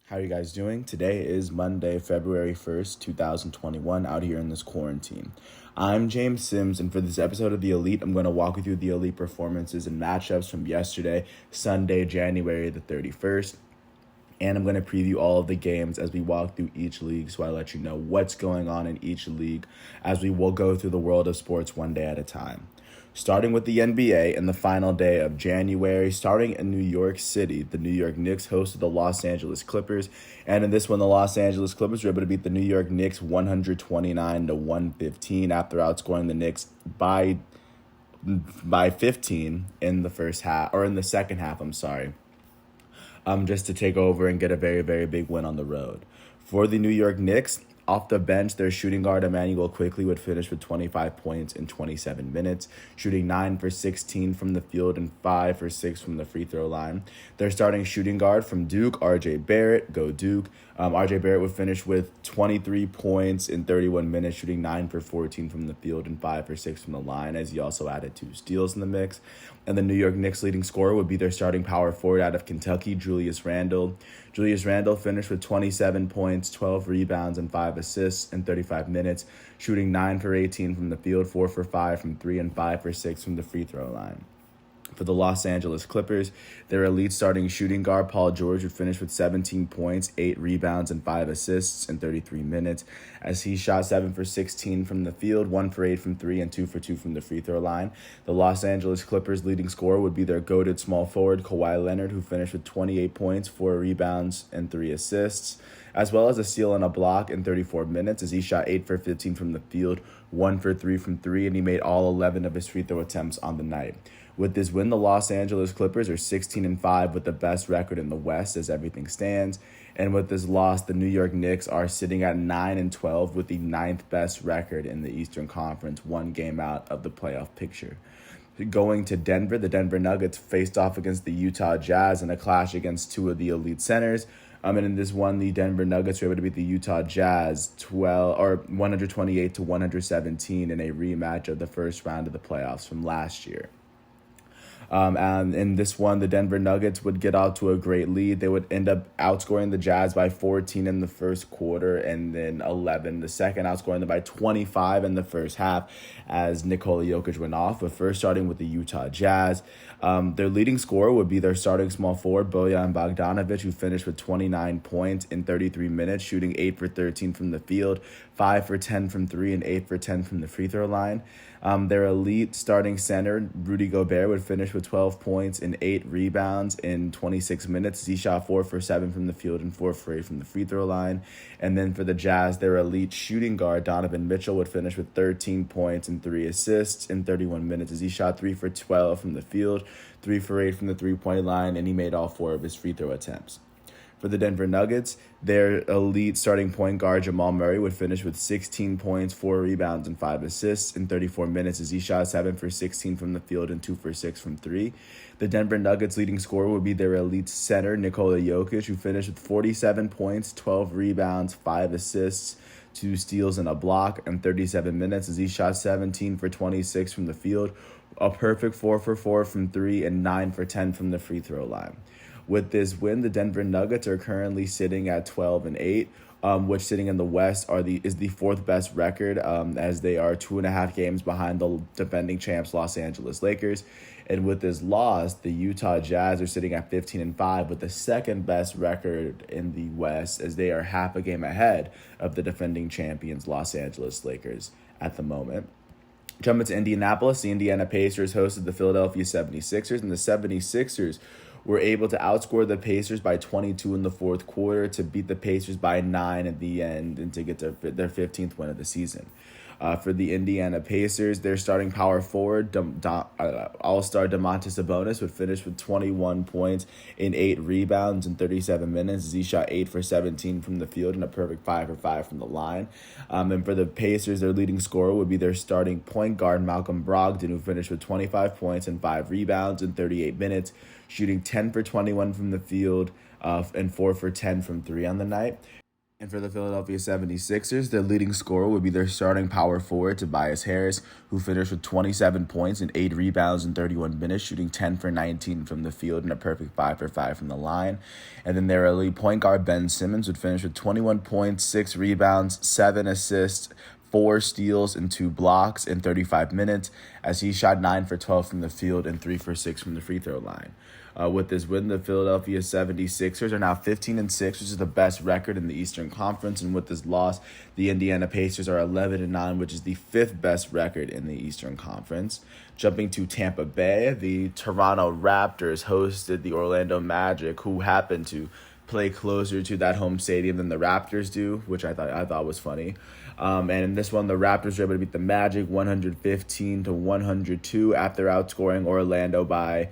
How are you guys doing? Today is Monday, February 1st, 2021, out here in this quarantine. I'm James Sims, and for this episode of The Elite, I'm going to walk you through the Elite performances and matchups from yesterday, Sunday, January the 31st. And I'm going to preview all of the games as we walk through each league, so I let you know what's going on in each league as we will go through the world of sports one day at a time. Starting with the NBA in the final day of January, starting in New York City, the New York Knicks hosted the Los Angeles Clippers, and in this one, the Los Angeles Clippers were able to beat the New York Knicks 129-115 after outscoring the Knicks by 15 in the first half, or in the second half, I'm sorry. Just to take over and get a very, very big win on the road. For the New York Knicks, off the bench, their shooting guard Emmanuel Quickley would finish with 25 points in 27 minutes, shooting 9 for 16 from the field and 5 for 6 from the free throw line. Their starting shooting guard from Duke, RJ Barrett, go Duke. RJ Barrett would finish with 23 points in 31 minutes, shooting 9 for 14 from the field and 5 for 6 from the line, as he also added 2 steals in the mix. And the New York Knicks leading scorer would be their starting power forward out of Kentucky, Julius Randle. Julius Randle finished with 27 points, 12 rebounds, and 5 assists in 35 minutes, shooting 9 for 18 from the field, 4 for 5 from 3, and 5 for 6 from the free throw line. For the Los Angeles Clippers, their elite starting shooting guard, Paul George, would finish with 17 points, 8 rebounds, and 5 assists in 33 minutes, as he shot 7 for 16 from the field, 1 for 8 from 3, and 2 for 2 from the free throw line. The Los Angeles Clippers' leading scorer would be their goated small forward, Kawhi Leonard, who finished with 28 points, 4 rebounds, and 3 assists, as well as a steal and a block in 34 minutes, as he shot 8 for 15 from the field, 1 for 3 from 3, and he made all 11 of his free throw attempts on the night. With this win, the Los Angeles Clippers are 16-5 with the best record in the West as everything stands. And with this loss, the New York Knicks are sitting at 9-12 with the 9th best record in the Eastern Conference, one game out of the playoff picture. Going to Denver, the Denver Nuggets faced off against the Utah Jazz in a clash against two of the elite centers. And in this one, the Denver Nuggets were able to beat the Utah Jazz 128-117 in a rematch of the first round of the playoffs from last year. And in this one, the Denver Nuggets would get out to a great lead. They would end up outscoring the Jazz by 14 in the first quarter and then 11 the second, outscoring them by 25 in the first half as Nikola Jokic went off. But first, starting with the Utah Jazz, their leading scorer would be their starting small forward, Bojan Bogdanovic, who finished with 29 points in 33 minutes, shooting 8 for 13 from the field, 5 for 10 from 3, and 8 for 10 from the free throw line. Their elite starting center, Rudy Gobert, would finish with 12 points and 8 rebounds in 26 minutes. He shot 4 for 7 from the field and 4 for 8 from the free throw line. And then for the Jazz, their elite shooting guard, Donovan Mitchell, would finish with 13 points and 3 assists in 31 minutes as he shot 3 for 12 from the field, 3 for 8 from the three-point line, and he made all 4 of his free throw attempts. For the Denver Nuggets, their elite starting point guard, Jamal Murray, would finish with 16 points, 4 rebounds, and 5 assists in 34 minutes as he shot 7 for 16 from the field and 2 for 6 from 3. The Denver Nuggets' leading scorer would be their elite center, Nikola Jokic, who finished with 47 points, 12 rebounds, 5 assists, 2 steals, and a block in 37 minutes as he shot 17 for 26 from the field, a perfect 4 for 4 from 3, and 9 for 10 from the free throw line. With this win, the Denver Nuggets are currently sitting at 12-8, which sitting in the West is the 4th best record, as they are 2.5 games behind the defending champs Los Angeles Lakers. And with this loss, the Utah Jazz are sitting at 15-5 with the 2nd best record in the West, as they are half a game ahead of the defending champions Los Angeles Lakers at the moment. Jumping to Indianapolis, the Indiana Pacers hosted the Philadelphia 76ers, and the 76ers were able to outscore the Pacers by 22 in the fourth quarter to beat the Pacers by 9 at the end and to get their 15th win of the season. For the Indiana Pacers, their starting power forward, all-star Domantas Sabonis, would finish with 21 points and 8 rebounds in 37 minutes as he shot 8 for 17 from the field and a perfect 5 for 5 from the line. And for the Pacers, their leading scorer would be their starting point guard, Malcolm Brogdon, who finished with 25 points and 5 rebounds in 38 minutes, shooting 10 for 21 from the field and 4 for 10 from 3 on the night. And for the Philadelphia 76ers, their leading scorer would be their starting power forward, Tobias Harris, who finished with 27 points and 8 rebounds in 31 minutes, shooting 10 for 19 from the field and a perfect 5 for 5 from the line. And then their elite point guard, Ben Simmons, would finish with 21 points, 6 rebounds, 7 assists, 4 steals, and 2 blocks in 35 minutes, as he shot 9 for 12 from the field and 3 for 6 from the free throw line. With this win, the Philadelphia 76ers are now 15-6, which is the best record in the Eastern Conference. And with this loss, the Indiana Pacers are 11-9, which is the 5th best record in the Eastern Conference. Jumping to Tampa Bay, the Toronto Raptors hosted the Orlando Magic, who happened to play closer to that home stadium than the Raptors do, which I thought was funny. And in this one, the Raptors were able to beat the Magic 115-102 after outscoring Orlando by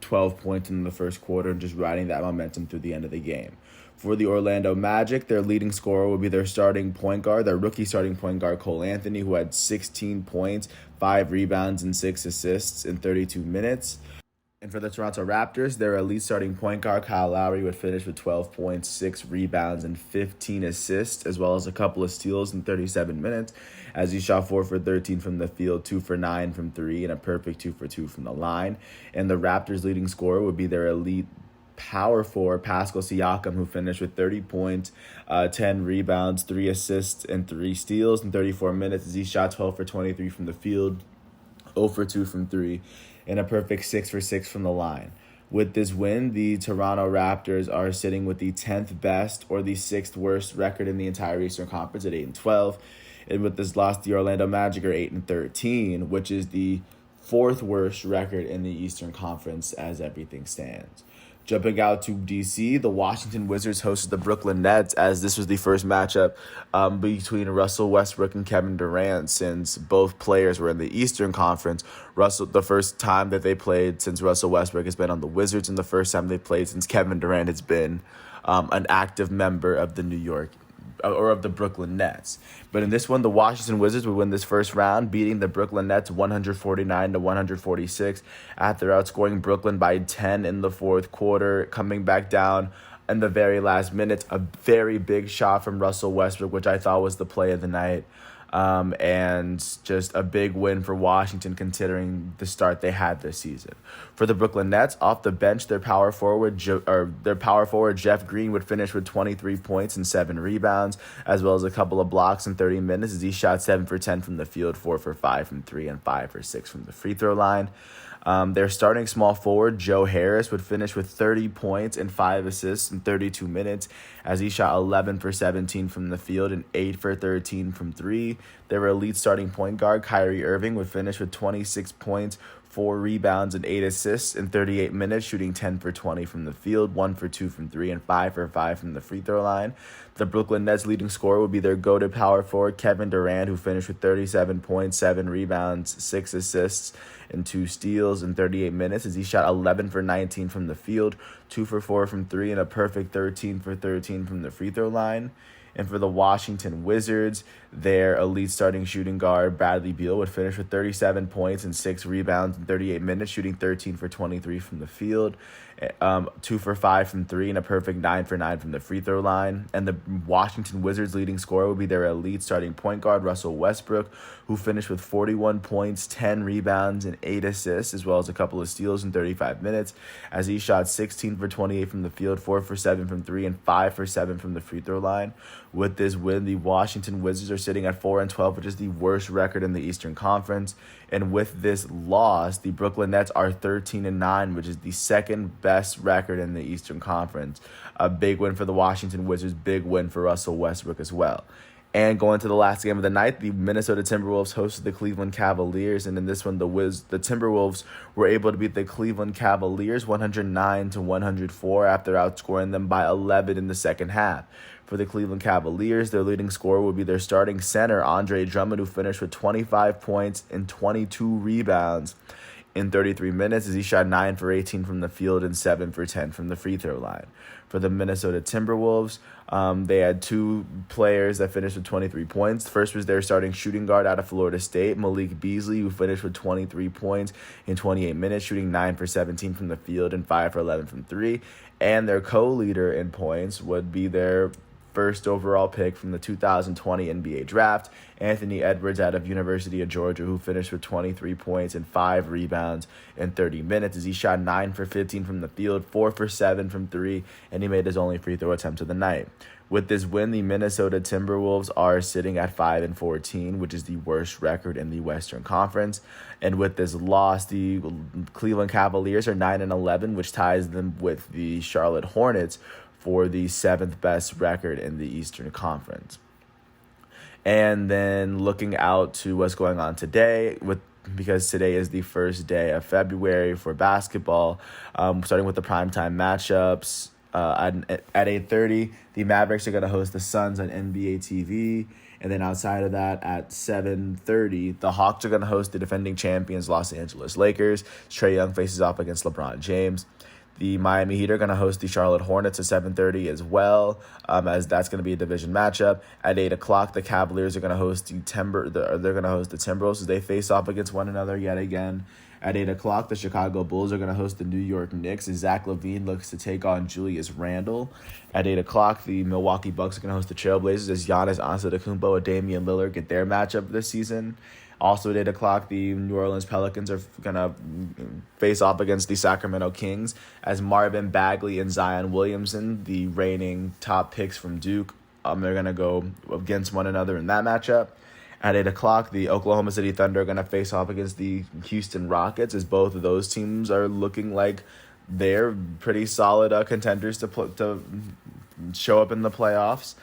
12 points in the first quarter and just riding that momentum through the end of the game. For the Orlando Magic, their leading scorer will be their starting point guard, their rookie starting point guard, Cole Anthony, who had 16 points, 5 rebounds, and 6 assists in 32 minutes. And for the Toronto Raptors, their elite starting point guard, Kyle Lowry, would finish with 12 points, 6 rebounds, and 15 assists, as well as a couple of steals in 37 minutes, as he shot 4 for 13 from the field, 2 for 9 from 3, and a perfect 2 for 2 from the line. And the Raptors' leading scorer would be their elite power forward, Pascal Siakam, who finished with 30 points, 10 rebounds, 3 assists, and 3 steals in 34 minutes, as he shot 12 for 23 from the field, 0 for 2 from 3, and a perfect 6 for 6 from the line. With this win, the Toronto Raptors are sitting with the 10th best or the 6th worst record in the entire Eastern Conference at 8-12. And with this loss, the Orlando Magic are 8-13, which is the 4th worst record in the Eastern Conference as everything stands. Jumping out to D.C., the Washington Wizards hosted the Brooklyn Nets, as this was the first matchup between Russell Westbrook and Kevin Durant, since both players were in the Eastern Conference. The first time that they played since Russell Westbrook has been on the Wizards, and the first time they played since Kevin Durant has been an active member of the Brooklyn Nets. But in this one, the Washington Wizards would win this first round, beating the Brooklyn Nets 149-146 after outscoring Brooklyn by 10 in the fourth quarter, coming back down in the very last minute. A very big shot from Russell Westbrook, which I thought was the play of the night. And just a big win for Washington considering the start they had this season. For the Brooklyn Nets, off the bench, their power forward Jeff Green would finish with 23 points and 7 rebounds, as well as a couple of blocks in 30 minutes, as he shot 7 for 10 from the field, 4 for 5 from 3, and 5 for 6 from the free throw line. Their starting small forward, Joe Harris, would finish with 30 points and 5 assists in 32 minutes, as he shot 11 for 17 from the field and 8 for 13 from 3. Their elite starting point guard, Kyrie Irving, would finish with 26 points, 4 rebounds, and 8 assists in 38 minutes, shooting 10 for 20 from the field, 1 for 2 from 3, and 5 for 5 from the free throw line. The Brooklyn Nets leading scorer would be their go-to power forward, Kevin Durant, who finished with 37 points, 7 rebounds, 6 assists, and 2 steals in 38 minutes, as he shot 11 for 19 from the field, 2 for 4 from 3, and a perfect 13 for 13 from the free throw line. And for the Washington Wizards, their elite starting shooting guard, Bradley Beal, would finish with 37 points and 6 rebounds in 38 minutes, shooting 13 for 23 from the field, 2 for 5 from 3, and a perfect 9 for 9 from the free throw line. And the Washington Wizards leading scorer would be their elite starting point guard, Russell Westbrook, who finished with 41 points, 10 rebounds, and 8 assists, as well as a couple of steals in 35 minutes, as he shot 16 for 28 from the field, 4 for 7 from 3, and 5 for 7 from the free throw line. With this win, the Washington Wizards are sitting at 4-12, which is the worst record in the Eastern Conference. And with this loss, the Brooklyn Nets are 13-9, which is the second best record in the Eastern Conference. A big win for the Washington Wizards, big win for Russell Westbrook as well. And going to the last game of the night, the Minnesota Timberwolves hosted the Cleveland Cavaliers. And in this one, the Timberwolves were able to beat the Cleveland Cavaliers 109-104 after outscoring them by 11 in the second half. For the Cleveland Cavaliers, their leading scorer would be their starting center, Andre Drummond, who finished with 25 points and 22 rebounds in 33 minutes, as he shot 9 for 18 from the field and 7 for 10 from the free throw line. For the Minnesota Timberwolves, they had 2 players that finished with 23 points. First was their starting shooting guard out of Florida State, Malik Beasley, who finished with 23 points in 28 minutes, shooting 9 for 17 from the field and 5 for 11 from 3. And their co-leader in points would be their first overall pick from the 2020 NBA draft, Anthony Edwards out of University of Georgia, who finished with 23 points and 5 rebounds in 30 minutes as he shot 9 for 15 from the field, 4 for 7 from 3, and he made his only free throw attempt of the night. With this win, the Minnesota Timberwolves are sitting at 5-14, which is the worst record in the Western Conference. And with this loss, the Cleveland Cavaliers are 9-11, which ties them with the Charlotte Hornets for the 7th best record in the Eastern Conference. And then looking out to what's going on today, because today is the first day of February for basketball, starting with the primetime matchups. At 8:30, the Mavericks are going to host the Suns on NBA TV. And then outside of that, at 7:30, the Hawks are going to host the defending champions Los Angeles Lakers. Trae Young faces off against LeBron James. The Miami Heat are going to host the Charlotte Hornets at 7:30 as well, as that's going to be a division matchup. At 8 o'clock, the Cavaliers are going to host the Timberwolves as they face off against one another yet again. At 8 o'clock, the Chicago Bulls are going to host the New York Knicks as Zach LaVine looks to take on Julius Randle. At 8 o'clock, the Milwaukee Bucks are going to host the Trailblazers as Giannis Antetokounmpo and Damian Lillard get their matchup this season. Also at 8 o'clock, the New Orleans Pelicans are going to face off against the Sacramento Kings as Marvin Bagley and Zion Williamson, the reigning top picks from Duke, they're going to go against one another in that matchup. At 8 o'clock, the Oklahoma City Thunder are going to face off against the Houston Rockets as both of those teams are looking like they're pretty solid contenders to show up in the playoffs.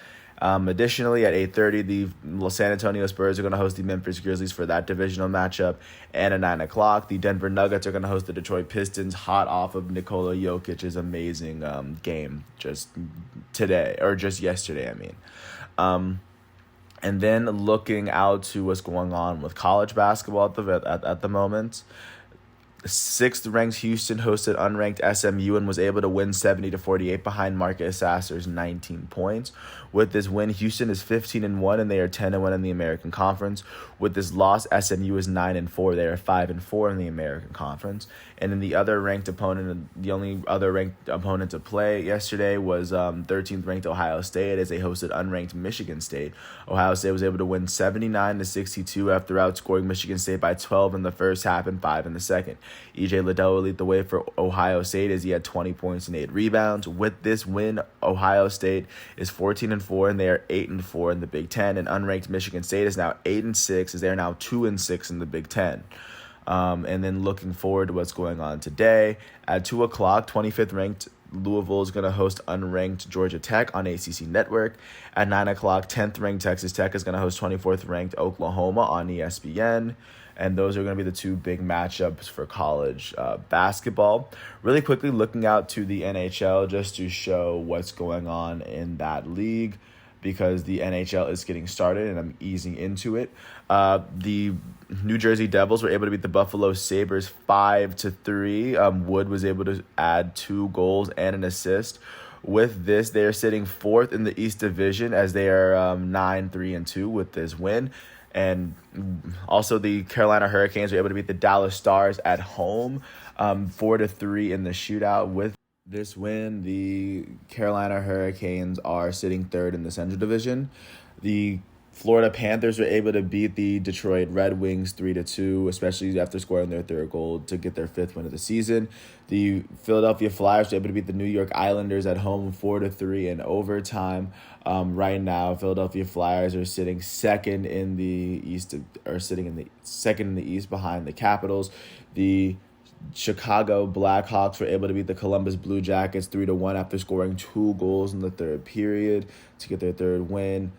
Additionally, at 8:30, the San Antonio Spurs are going to host the Memphis Grizzlies for that divisional matchup. And at 9 o'clock, the Denver Nuggets are going to host the Detroit Pistons, hot off of Nikola Jokic's amazing game just yesterday, I mean. And then looking out to what's going on with college basketball at the moment, 6th-ranked Houston hosted unranked SMU and was able to win 70-48 behind Marcus Sasser's 19 points. With this win, Houston is 15-1 and they are 10-1 in the American Conference. With this loss, SMU is 9-4. They are 5-4 in the American Conference. And in the other ranked opponent, the only other ranked opponent to play yesterday was 13th-ranked Ohio State as they hosted unranked Michigan State. Ohio State was able to win 79-62 after outscoring Michigan State by 12 in the first half and 5 in the second. EJ Liddell will lead the way for Ohio State as he had 20 points and 8 rebounds. With this win, Ohio State is 14-4 and they are 8-4 in the Big Ten. And unranked Michigan State is now 8-6 as they are now 2-6 in the Big Ten. And then looking forward to what's going on today, at 2 o'clock, 25th ranked Louisville is going to host unranked Georgia Tech on ACC Network. At 9 o'clock, 10th ranked Texas Tech is going to host 24th ranked Oklahoma on ESPN. And those are going to be the two big matchups for college basketball. Really quickly looking out to the NHL just to show what's going on in that league, because the NHL is getting started and I'm easing into it. The New Jersey Devils were able to beat the Buffalo Sabres 5-3. Wood was able to add 2 goals and an assist. With this, they are sitting 4th in the East Division as they are 9-3-2 with this win. And also the Carolina Hurricanes were able to beat the Dallas Stars at home 4-3 in the shootout. With this win, the Carolina Hurricanes are sitting 3rd in the Central Division. The Florida Panthers were able to beat the Detroit Red Wings 3-2, especially after scoring their 3rd goal to get their 5th win of the season. The Philadelphia Flyers were able to beat the New York Islanders at home 4-3 in overtime. Right now, Philadelphia Flyers are sitting second in the East, behind the Capitals. The Chicago Blackhawks were able to beat the Columbus Blue Jackets 3-1 after scoring 2 goals in the 3rd period to get their 3rd win.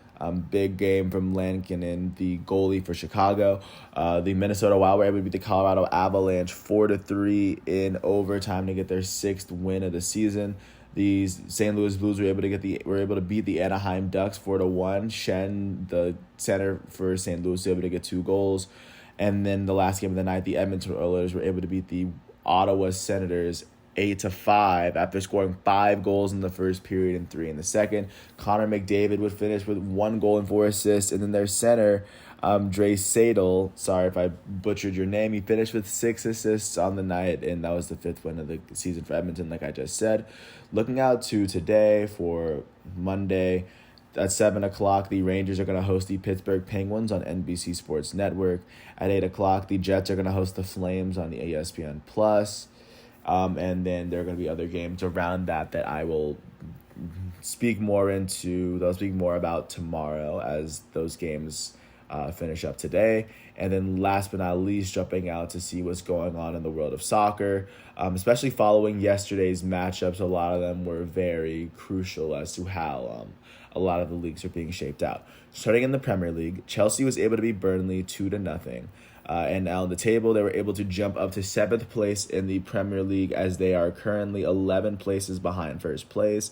Big game from Lankinen, the goalie for Chicago. The Minnesota Wild were able to beat the Colorado Avalanche 4-3 in overtime to get their 6th win of the season. The St. Louis Blues were able to beat the Anaheim Ducks 4-1. Shen, the center for St. Louis, was able to get 2 goals. And then the last game of the night, the Edmonton Oilers were able to beat the Ottawa Senators 8-5 after scoring 5 goals in the first period and 3 in the second. Connor McDavid would finish with 1 goal and 4 assists, and then their center, Dre Sadel, sorry if I butchered your name, he finished with 6 assists on the night, and that was the 5th win of the season for Edmonton, like I just said. Looking out to today for Monday, At 7 o'clock, the Rangers are going to host the Pittsburgh Penguins on NBC Sports Network. At 8 o'clock, the Jets are going to host the Flames on the ESPN Plus. And then there are going to be other games around that I will speak more about tomorrow as those games finish up today. And then last but not least, jumping out to see what's going on in the world of soccer, especially following yesterday's matchups. A lot of them were very crucial as to how a lot of the leagues are being shaped out. Starting in the Premier League, Chelsea was able to beat Burnley 2-0. And on the table, they were able to jump up to 7th place in the Premier League as they are currently 11 places behind first place.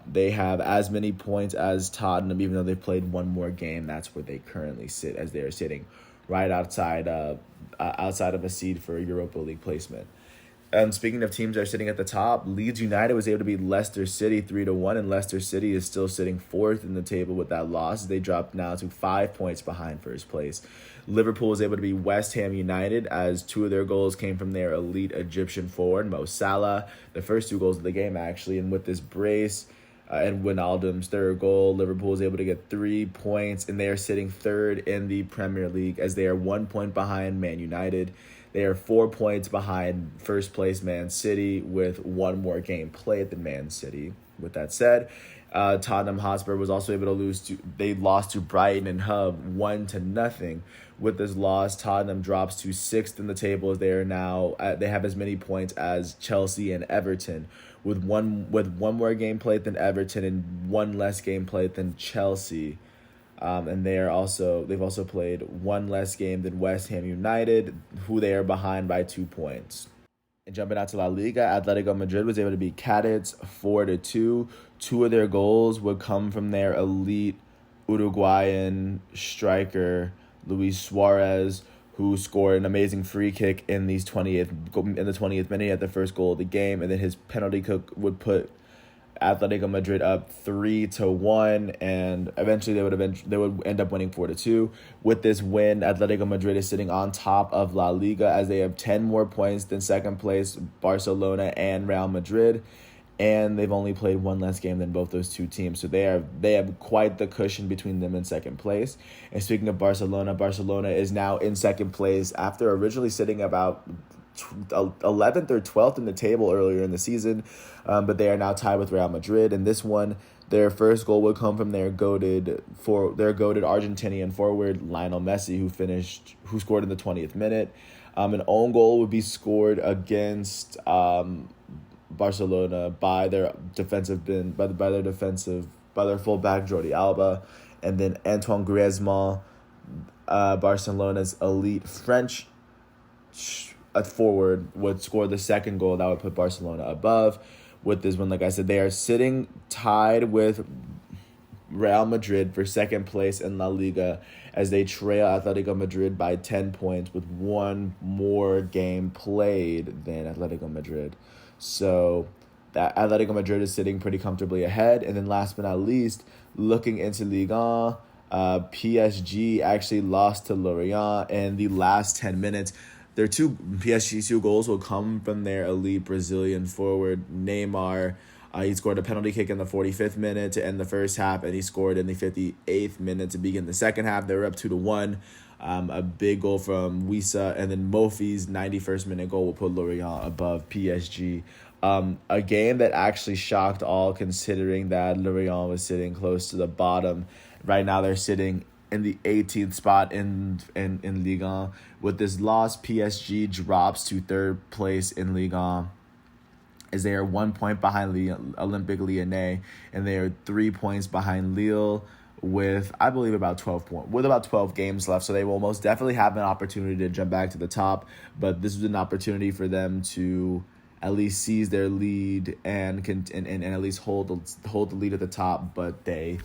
They have as many points as Tottenham, even though they've played one more game. That's where they currently sit, as they are sitting right outside of a seed for a Europa League placement. And speaking of teams that are sitting at the top, Leeds United was able to beat Leicester City 3-1, and Leicester City is still sitting 4th in the table with that loss. They dropped now to 5 points behind first place. Liverpool was able to beat West Ham United as 2 of their goals came from their elite Egyptian forward, Mo Salah. The first 2 goals of the game, actually, and with this brace and Wijnaldum's 3rd goal, Liverpool was able to get 3 points, and they are sitting 3rd in the Premier League as they are 1 point behind Man United. They are 4 points behind first place Man City with 1 more game played than Man City. With that said, Tottenham Hotspur was also able to they lost to Brighton and Hove 1-0. With this loss, Tottenham drops to 6th in the table as they are now they have as many points as Chelsea and Everton, with one more game played than Everton and 1 less game played than Chelsea. And they've also played 1 less game than West Ham United, who they are behind by 2 points. And jumping out to La Liga, Atletico Madrid was able to beat Cadiz 4-2. 2 of their goals would come from their elite Uruguayan striker Luis Suarez, who scored an amazing free kick in the 20th minute at the first goal of the game, and then his penalty kick would put Atletico Madrid up 3-1, and eventually they would end up winning 4-2. With this win, Atletico Madrid is sitting on top of La Liga as they have 10 more points than second place Barcelona and Real Madrid, and they've only played 1 less game than both those 2 teams. So they have quite the cushion between them in second place. And speaking of Barcelona is now in second place after originally sitting about 11th or 12th in the table earlier in the season, but they are now tied with Real Madrid. And this one, their first goal would come from their goated Argentinian forward Lionel Messi, who scored in the 20th minute. An own goal would be scored against Barcelona by their fullback Jordi Alba, and then Antoine Griezmann, Barcelona's elite French forward, would score the second goal that would put Barcelona above. With this one, like I said, they are sitting tied with Real Madrid for second place in La Liga as they trail Atletico Madrid by 10 points with 1 more game played than Atletico Madrid. So that Atletico Madrid is sitting pretty comfortably ahead. And then last but not least, looking into Ligue 1, PSG actually lost to Lorient in the last 10 minutes. Their PSG's 2 goals will come from their elite Brazilian forward, Neymar. He scored a penalty kick in the 45th minute to end the first half, and he scored in the 58th minute to begin the second half. They were up 2-1. A big goal from Wissa, and then Mofi's 91st minute goal will put Lorient above PSG. A game that actually shocked all, considering that Lorient was sitting close to the bottom. Right now they're sitting in the 18th spot in Ligue 1. With this loss, PSG drops to 3rd place in Ligue 1 as they are 1 point behind Olympique Lyonnais, and they are 3 points behind Lille with, I believe, about 12 games left. So they will most definitely have an opportunity to jump back to the top, but this is an opportunity for them to at least seize their lead and at least hold the lead at the top, but they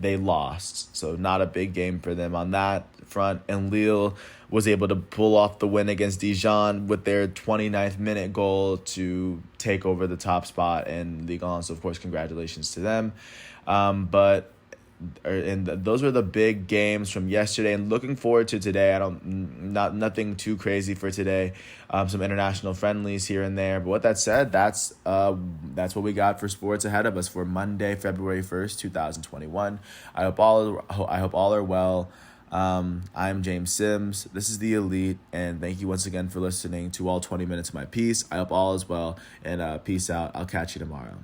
lost. So not a big game for them on that front. And Lille was able to pull off the win against Dijon with their 29th minute goal to take over the top spot in Ligue 1. So, of course, congratulations to them. But those were the big games from yesterday. And looking forward to today. Nothing too crazy for today. Some international friendlies here and there. But with that said, that's what we got for sports ahead of us for Monday, February 1st, 2021. I hope all are well. I'm James Sims. This is The Elite, and thank you once again for listening to all 20 minutes of my piece. I hope all is well, and peace out. I'll catch you tomorrow.